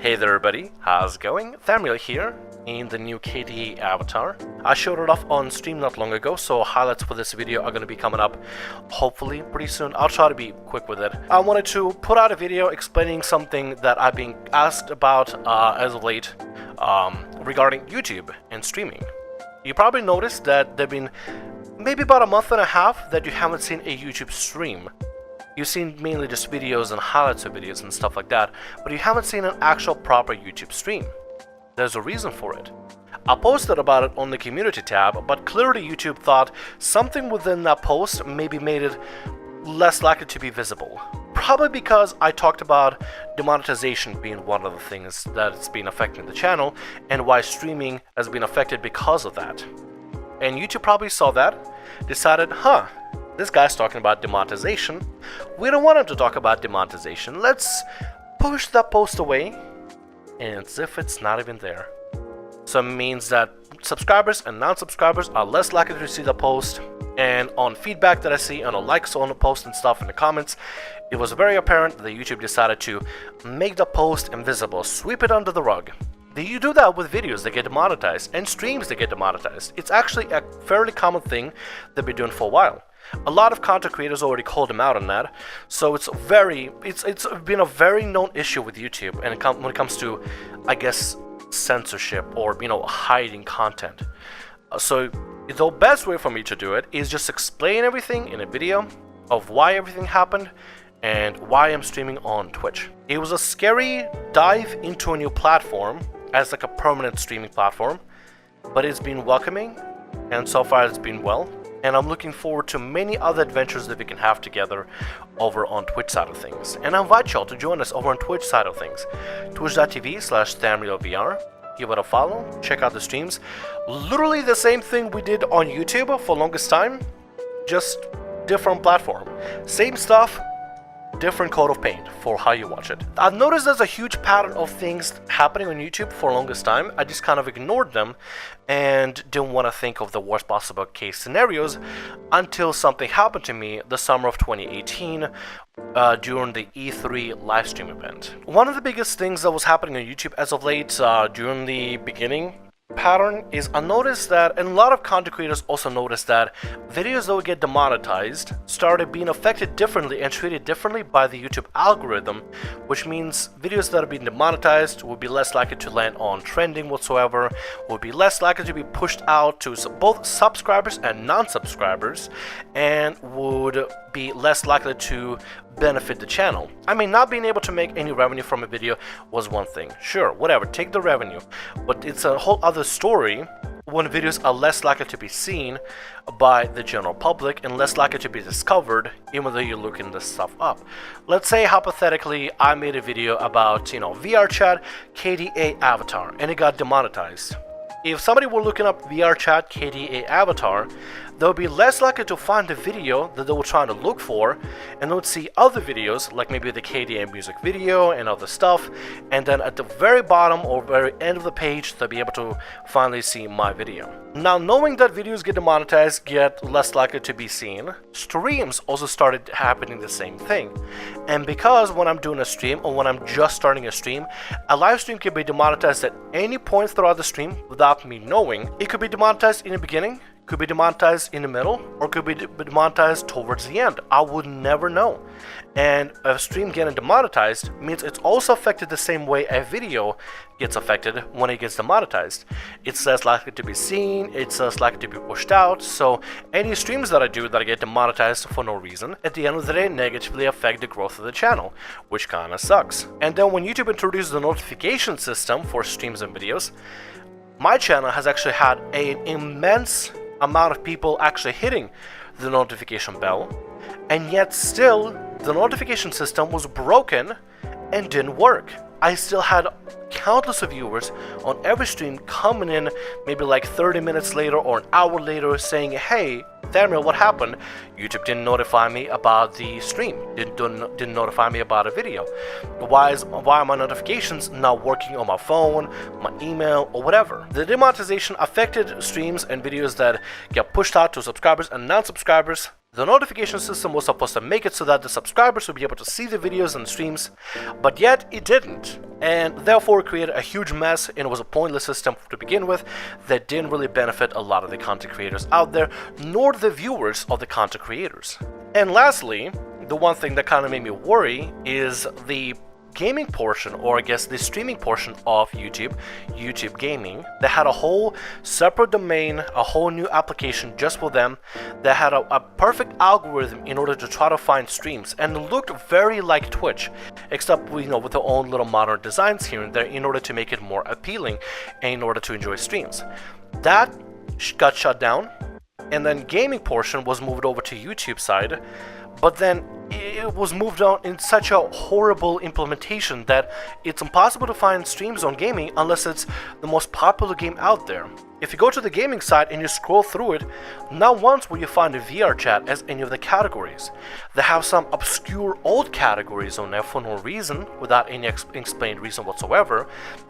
Hey there everybody, how's it going? Samuel here in the new KDA avatar. I showed it off on stream not long ago, so highlights for this video are going to be coming up hopefully pretty soon. I'll try to be quick with it. I wanted to put out a video explaining something that I've been asked about as of late regarding YouTube and streaming. You probably noticed that there have been maybe about a month and a half that you haven't seen a YouTube stream. You've seen mainly just videos and highlights of videos and stuff like that, but you haven't seen an actual proper YouTube stream. There's a reason for it. I posted about it on the community tab, but clearly YouTube thought something within that post maybe made it less likely to be visible. Probably because I talked about demonetization being one of the things that's been affecting the channel and why streaming has been affected because of that. And YouTube probably saw that, decided, this guy's talking about demonetization. We don't want him to talk about demonetization. Let's push that post away, and as if it's not even there. So it means that subscribers and non-subscribers are less likely to see the post, and on feedback that I see on the likes on the post and stuff in the comments, it was very apparent that YouTube decided to make the post invisible, sweep it under the rug. You do that with videos that get demonetized and streams that get demonetized. It's actually a fairly common thing they've been doing for a while. A lot of content creators already called them out on that, so it's been a very known issue with YouTube, and when it comes to, I guess, censorship or hiding content. So the best way for me to do it is just explain everything in a video of why everything happened and why I'm streaming on Twitch. It was a scary dive into a new platform as like a permanent streaming platform, but it's been welcoming, and so far it's been well. And I'm looking forward to many other adventures that we can have together over on Twitch side of things. And I invite y'all to join us over on Twitch side of things. Twitch.tv/ThamrielVR. Give it a follow, check out the streams. Literally the same thing we did on YouTube for longest time, just different platform. Same stuff, different coat of paint for how you watch it. I've noticed there's a huge pattern of things happening on YouTube for the longest time. I just kind of ignored them and didn't want to think of the worst possible case scenarios until something happened to me the summer of 2018 during the E3 livestream event. One of the biggest things that was happening on YouTube as of late during the beginning pattern is I noticed that, and a lot of content creators also noticed that videos that would get demonetized started being affected differently and treated differently by the YouTube algorithm, which means videos that are being demonetized would be less likely to land on trending whatsoever, would be less likely to be pushed out to both subscribers and non-subscribers, and would be less likely to benefit the channel. I mean, not being able to make any revenue from a video was one thing. Sure, whatever, take the revenue. But it's a whole other story when videos are less likely to be seen by the general public and less likely to be discovered even though you're looking this stuff up. Let's say hypothetically I made a video about, VR chat KDA avatar and it got demonetized. If somebody were looking up VR chat KDA avatar, they'll be less likely to find the video that they were trying to look for, and they would see other videos like maybe the KDA music video and other stuff, and then at the very bottom or very end of the page they'll be able to finally see my video. Now, knowing that videos get demonetized, get less likely to be seen, streams also started happening the same thing. And because when I'm doing a stream or when I'm just starting a stream, a live stream can be demonetized at any point throughout the stream without me knowing. It could be demonetized in the beginning, could be demonetized in the middle, or could be demonetized towards the end. I would never know. And a stream getting demonetized means it's also affected the same way a video gets affected when it gets demonetized. It's less likely to be seen, it's less likely to be pushed out, so any streams that I do that I get demonetized for no reason, at the end of the day, negatively affect the growth of the channel, which kinda sucks. And then when YouTube introduced the notification system for streams and videos, my channel has actually had an immense amount of people actually hitting the notification bell, and yet still the notification system was broken and didn't work. I still had countless of viewers on every stream coming in maybe like 30 minutes later or an hour later saying, hey, Samuel, what happened? YouTube didn't notify me about the stream, didn't notify me about a video. Why are my notifications not working on my phone, my email, or whatever? The demonetization affected streams and videos that get pushed out to subscribers and non-subscribers The notification system was supposed to make it so that the subscribers would be able to see the videos and streams, but yet it didn't, and therefore created a huge mess, and it was a pointless system to begin with that didn't really benefit a lot of the content creators out there, nor the viewers of the content creators. And lastly, the one thing that kind of made me worry is the gaming portion, or I guess the streaming portion of YouTube Gaming, that had a whole separate domain, a whole new application just for them, that had a perfect algorithm in order to try to find streams, and it looked very like Twitch, except with their own little modern designs here and there in order to make it more appealing and in order to enjoy streams. That got shut down, and then gaming portion was moved over to YouTube side, but then it was moved on in such a horrible implementation that it's impossible to find streams on gaming unless it's the most popular game out there. If you go to the gaming site and you scroll through it, not once will you find a VR chat as any of the categories. They have some obscure old categories on there for no reason, without any explained reason whatsoever,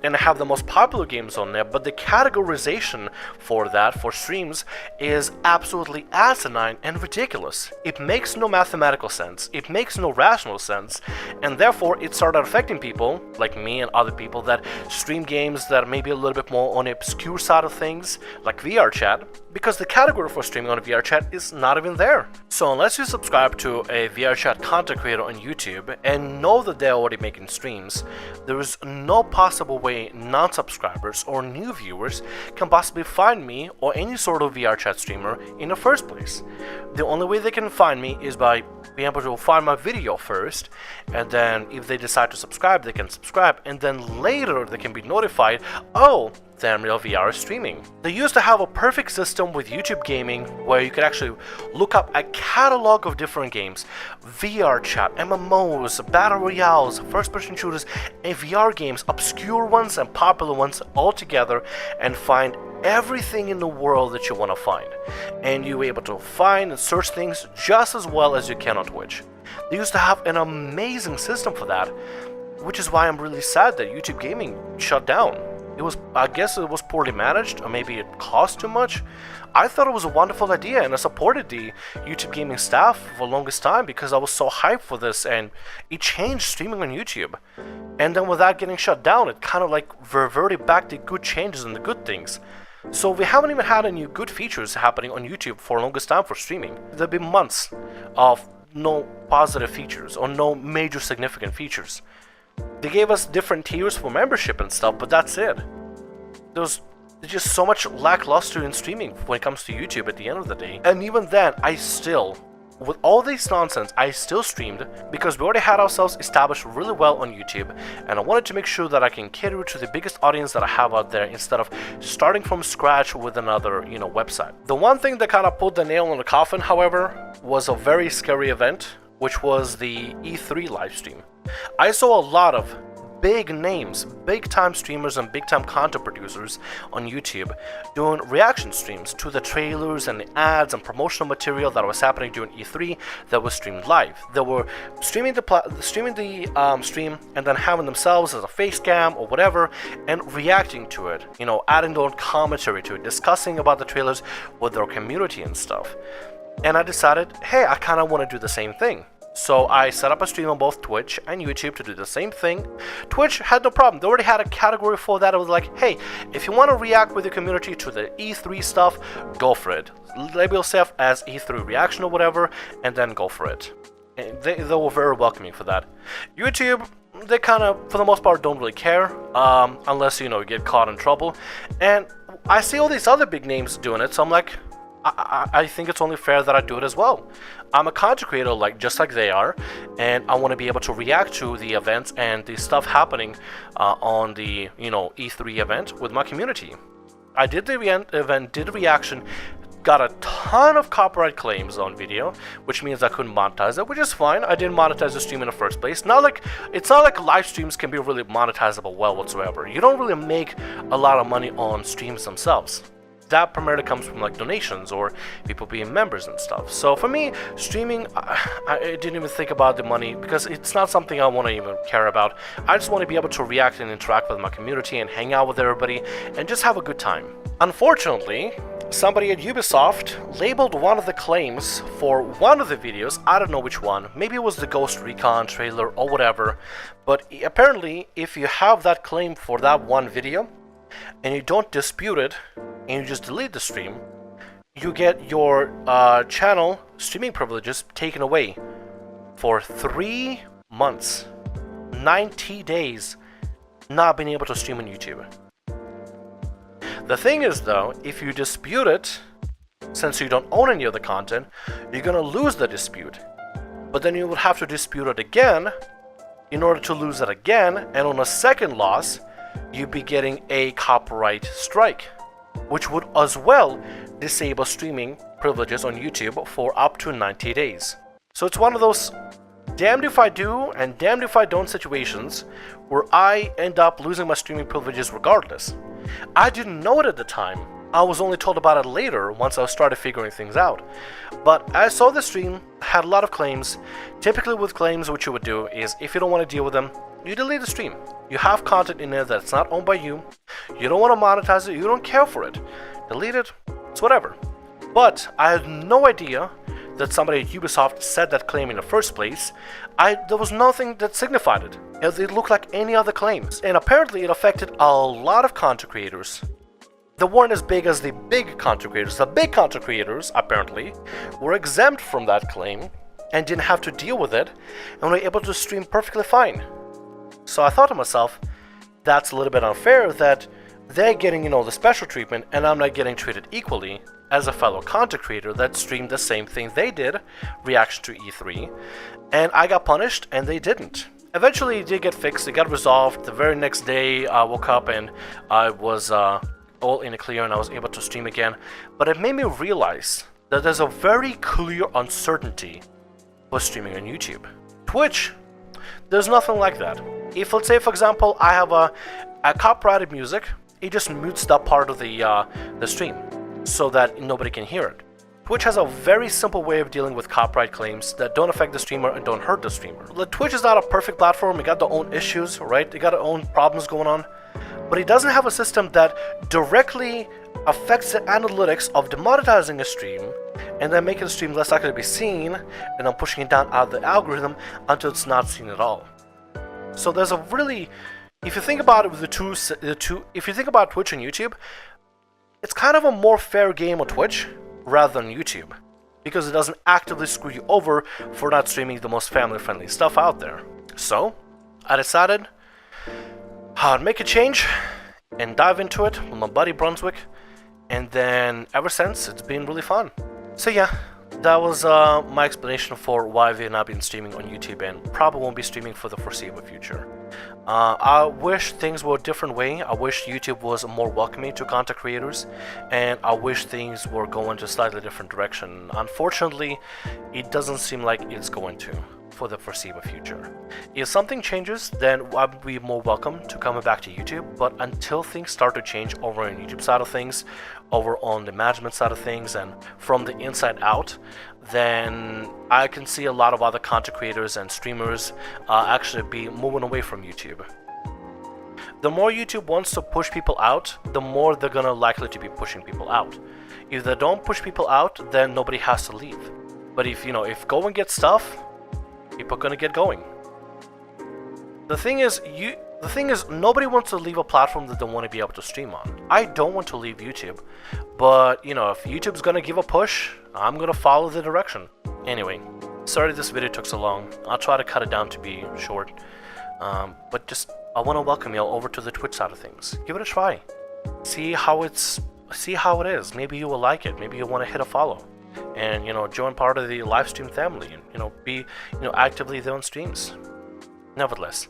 and they have the most popular games on there, but the categorization for that, for streams, is absolutely asinine and ridiculous. It makes no mathematical sense, it makes no rational sense, and therefore it started affecting people, like me and other people, that stream games that are maybe a little bit more on the obscure side of things, like VR chat, because the category for streaming on VR chat is not even there. So unless you subscribe to a VR chat content creator on YouTube and know that they're already making streams, there is no possible way non-subscribers or new viewers can possibly find me or any sort of VR chat streamer in the first place. The only way they can find me is by being able to find my video first, and then if they decide to subscribe, they can subscribe, and then later they can be notified, oh, Samuel VR is streaming. They used to have a perfect system with YouTube Gaming where you could actually look up a catalog of different games, VR chat, MMOs, battle royales, first-person shooters, and VR games, obscure ones and popular ones all together, and find everything in the world that you want to find. And you were able to find and search things just as well as you can on Twitch. They used to have an amazing system for that, which is why I'm really sad that YouTube Gaming shut down. I guess it was poorly managed, or maybe it cost too much. I thought it was a wonderful idea, and I supported the YouTube Gaming staff for the longest time because I was so hyped for this, and it changed streaming on YouTube. And then without getting shut down, it kind of like reverted back the good changes and the good things. So we haven't even had any good features happening on YouTube for the longest time for streaming. There've been months of no positive features or no major significant features. They gave us different tiers for membership and stuff, but that's it. There's just so much lackluster in streaming when it comes to YouTube at the end of the day. And even then, with all this nonsense, I still streamed because we already had ourselves established really well on YouTube, and I wanted to make sure that I can cater to the biggest audience that I have out there instead of starting from scratch with another, website. The one thing that kind of put the nail in the coffin, however, was a very scary event, which was the E3 livestream. I saw a lot of big names, big time streamers and big time content producers on YouTube doing reaction streams to the trailers and the ads and promotional material that was happening during E3 that was streamed live. They were streaming the stream and then having themselves as a face cam or whatever and reacting to it, adding their own commentary to it, discussing about the trailers with their community and stuff. And I decided, hey, I kind of want to do the same thing. So I set up a stream on both Twitch and YouTube to do the same thing. Twitch had no problem. They already had a category for that. It was like, hey, if you want to react with your community to the E3 stuff, go for it. Label yourself as E3 reaction or whatever, and then go for it. And they were very welcoming for that. YouTube, they kind of, for the most part, don't really care, unless, you get caught in trouble. And I see all these other big names doing it, so I'm like, I think it's only fair that I do it as well. I'm a content creator just like they are, and I want to be able to react to the events and the stuff happening on the E3 event with my community. I did the event, did a reaction, got a ton of copyright claims on video, which means I couldn't monetize it, which is fine. I didn't monetize the stream in the first place. It's not like live streams can be really monetizable well whatsoever. You don't really make a lot of money on streams themselves. That primarily comes from donations or people being members and stuff. So for me, streaming, I didn't even think about the money because it's not something I want to even care about. I just want to be able to react and interact with my community and hang out with everybody and just have a good time. Unfortunately, somebody at Ubisoft labeled one of the claims for one of the videos, I don't know which one, maybe it was the Ghost Recon trailer or whatever, but apparently if you have that claim for that one video and you don't dispute it and you just delete the stream, you get your channel streaming privileges taken away for 3 months, 90 days, not being able to stream on YouTube. The thing is though, if you dispute it, since you don't own any of the content, you're gonna lose the dispute. But then you would have to dispute it again in order to lose it again, and on a second loss, you'd be getting a copyright strike, which would as well disable streaming privileges on YouTube for up to 90 days. So it's one of those damned if I do and damned if I don't situations where I end up losing my streaming privileges regardless. I didn't know it at the time. I was only told about it later once I started figuring things out. But I saw the stream, had a lot of claims. Typically with claims, what you would do is if you don't want to deal with them, you delete the stream. You have content in there that's not owned by you. You don't want to monetize it. You don't care for it. Delete it. It's whatever. But I had no idea that somebody at Ubisoft said that claim in the first place. There was nothing that signified it. It looked like any other claims. And apparently it affected a lot of content creators. They weren't as big as the big content creators. The big content creators, apparently, were exempt from that claim and didn't have to deal with it and were able to stream perfectly fine. So I thought to myself, that's a little bit unfair that they're getting, the special treatment and I'm not getting treated equally as a fellow content creator that streamed the same thing they did, reaction to E3, and I got punished and they didn't. Eventually it did get fixed, it got resolved. The very next day I woke up and I was all in the clear and I was able to stream again. But it made me realize that there's a very clear uncertainty for streaming on YouTube. Twitch, there's nothing like that. If, let's say for example, I have a copyrighted music, it just mutes that part of the stream so that nobody can hear it. Twitch has a very simple way of dealing with copyright claims that don't affect the streamer and don't hurt the streamer. Twitch is not a perfect platform, it got their own issues, right? They got their own problems going on, but it doesn't have a system that directly affects the analytics of demonetizing a stream and then making the stream less likely to be seen and then pushing it down out of the algorithm until it's not seen at all. So there's a really, if you think about it with if you think about Twitch and YouTube, it's kind of a more fair game on Twitch rather than YouTube, because it doesn't actively screw you over for not streaming the most family-friendly stuff out there. So I decided I'd make a change and dive into it with my buddy Brunswick, and then ever since it's been really fun. So yeah, that was my explanation for why we've not been streaming on YouTube and probably won't be streaming for the foreseeable future. I wish things were a different way. I wish YouTube was more welcoming to content creators, and I wish things were going to a slightly different direction. Unfortunately, it doesn't seem like it's going to for the foreseeable future. If something changes, then I'd be more welcome to coming back to YouTube, but until things start to change over on the YouTube side of things, over on the management side of things, and from the inside out, then I can see a lot of other content creators and streamers actually be moving away from YouTube. The more YouTube wants to push people out, the more they're gonna likely to be pushing people out. If they don't push people out, then nobody has to leave. But if going gets tough, people are gonna get going. The thing is, nobody wants to leave a platform that they want to be able to stream on. I don't want to leave YouTube, but if YouTube's gonna give a push, I'm gonna follow the direction. Anyway, sorry this video took so long. I'll try to cut it down to be short. But just I want to welcome you all over to the Twitch side of things. Give it a try. See how it is. Maybe you will like it. Maybe you want to hit a follow. And join part of the live stream family and be actively there on streams. Nevertheless,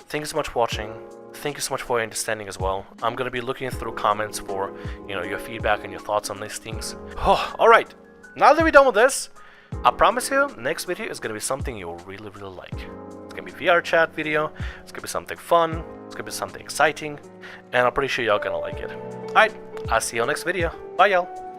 thank you so much for watching. Thank you so much for your understanding as well. I'm gonna be looking through comments for your feedback and your thoughts on these things. Oh, all right. Now that we're done with this, I promise you, next video is gonna be something you'll really like. It's gonna be VR chat video. It's gonna be something fun. It's gonna be something exciting, and I'm pretty sure y'all gonna like it. All right. I'll see you on next video. Bye, y'all.